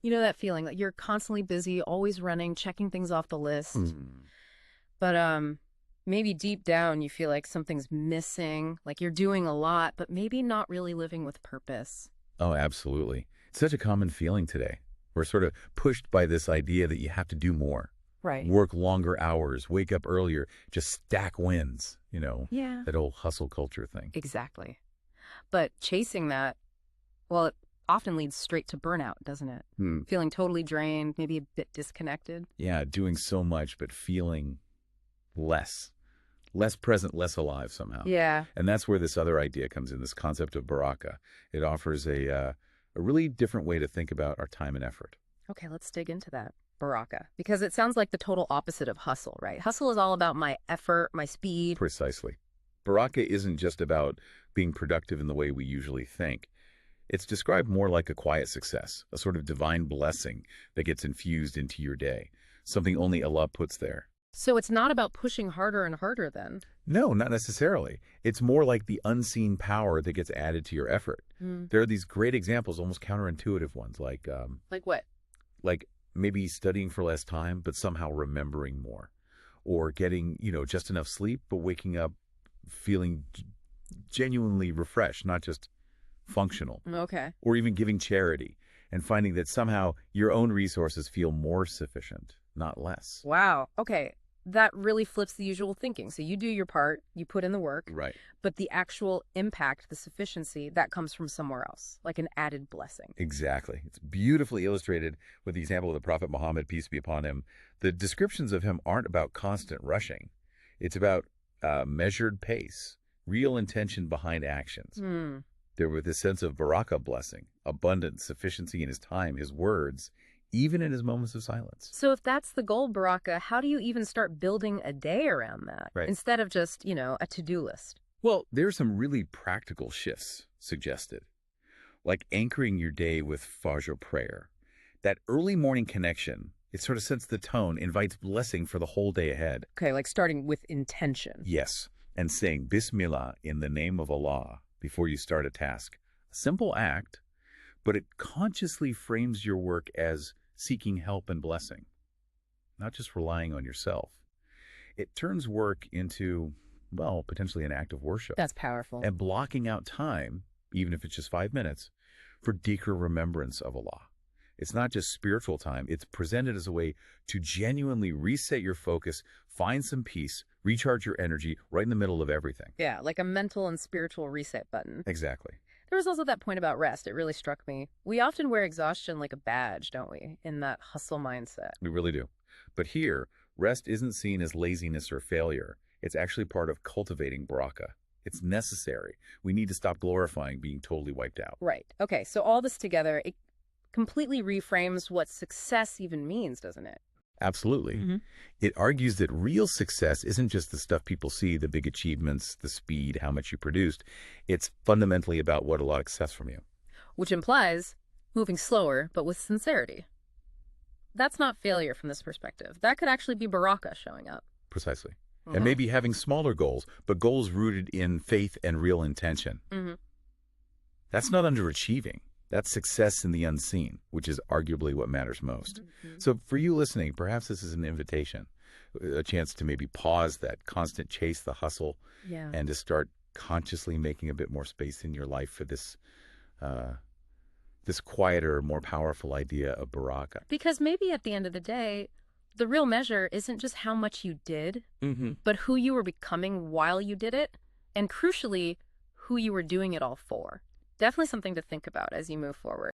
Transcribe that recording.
You know that feeling that you're constantly busy, always running, checking things off the list. But maybe deep down you feel like something's missing, like you're doing a lot, but maybe not really living with purpose. Oh, absolutely. It's such a common feeling today. We're sort of pushed by this idea that you have to do more, Right. work longer hours, wake up earlier, just stack wins, Yeah. that old hustle culture thing. Exactly. But chasing that, well, it often leads straight to burnout, doesn't it? Hmm. Feeling totally drained, maybe a bit disconnected. Yeah, doing so much, but feeling less. Less present, less alive somehow. Yeah. And that's where this other idea comes in, this concept of Baraka. It offers a really different way to think about our time and effort. Okay, let's dig into that. Baraka. Because it sounds like the total opposite of hustle, right? Hustle is all about my effort, my speed. Precisely. Baraka isn't just about being productive in the way we usually think. It's described more like a quiet success, a sort of divine blessing that gets infused into your day, something only Allah puts there. So it's not about pushing harder and harder then. No, not necessarily. It's more like the unseen power that gets added to your effort. There are these great examples, almost counterintuitive ones, Like what? like maybe studying for less time, but somehow remembering more, or getting, just enough sleep, but waking up feeling genuinely refreshed, not just functional, Okay. or even giving charity and finding that somehow your own resources feel more sufficient, not less. Wow. Okay. That really flips the usual thinking. So you do your part, you put in the work, Right. but the actual impact, the sufficiency, that comes from somewhere else, like an added blessing. Exactly. It's beautifully illustrated with the example of the Prophet Muhammad, peace be upon him. The descriptions of him aren't about constant rushing. It's about measured pace, real intention behind actions. There was this sense of Baraka blessing, abundant sufficiency in his time, his words, even in his moments of silence. So if that's the goal, Baraka, how do you even start building a day around that Right. instead of just, a to-do list? Well, there's some really practical shifts suggested, like anchoring your day with Fajr prayer. That early morning connection, it sort of sets the tone, invites blessing for the whole day ahead. Okay, like starting with intention. Yes, and saying Bismillah in the name of Allah before you start a task. A simple act, but it consciously frames your work as seeking help and blessing, not just relying on yourself. It turns work into, well, potentially an act of worship. That's powerful. And blocking out time, even if it's just 5 minutes, for deeper remembrance of Allah. It's not just spiritual time. It's presented as a way to genuinely reset your focus, find some peace, recharge your energy right in the middle of everything. Yeah, like a mental and spiritual reset button. Exactly. There was also that point about rest. It really struck me. We often wear exhaustion like a badge, don't we, in that hustle mindset. We really do. But here, rest isn't seen as laziness or failure. It's actually part of cultivating Baraka. It's necessary. We need to stop glorifying being totally wiped out. Right. Okay, so all this together, it completely reframes what success even means, doesn't it? Absolutely. It argues that real success isn't just the stuff people see, the big achievements, the speed, how much you produced. It's fundamentally about what Allah accepts from you. Which implies moving slower, but with sincerity. That's not failure from this perspective. That could actually be Baraka showing up. Precisely. And maybe having smaller goals, but goals rooted in faith and real intention. That's not underachieving. That's success in the unseen, which is arguably what matters most. So for you listening, perhaps this is an invitation, a chance to maybe pause that constant chase, the hustle, Yeah. and to start consciously making a bit more space in your life for this this quieter, more powerful idea of Baraka. Because maybe at the end of the day, the real measure isn't just how much you did, but who you were becoming while you did it, and crucially, who you were doing it all for. Definitely something to think about as you move forward.